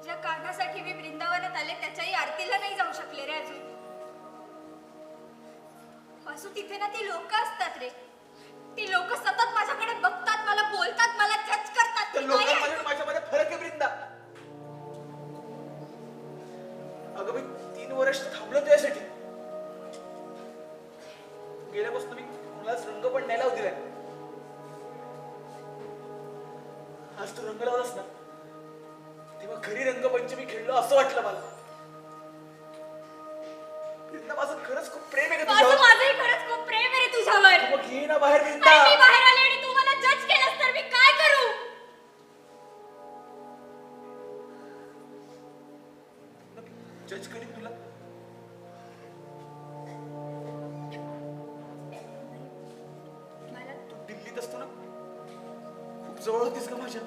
ज्या कारणासाठी मी वृंदावनात आले त्याच्याही आरतीला नाही जाऊ शकले रे अजून. वासू तिथे ना ती लोक असतात रे. ती लोक सतत माझ्याकडे बघतात, मला बोलतात, मला जज करतात. त्या लोकांमध्ये माझ्यामध्ये फरक आहे वृंदा. अगं मी 3 वर्ष थांबलो त्यासाठी. गेल्यापासून मी कुणालाच रंग पण नाही लावू दिलाय. आज तू रंग लावलास ना तेव्हा खरी रंगपंचमी खेळलो असं वाटलं मला. वृंदा माझं खरंच खूप प्रेम आहे का वासू तुझ्यावर. माझंही खरंच खूप प्रेम आहे रे तुझ्यावर. मग घे ना बाहेर आणि वृंदा. मी बाहेर आले आणि तू मला जज केलंस तर मी काय करू? जज करीन तुला. मला तू दिल्लीत असतो ना खूप जवळ होतीस का माझ्या.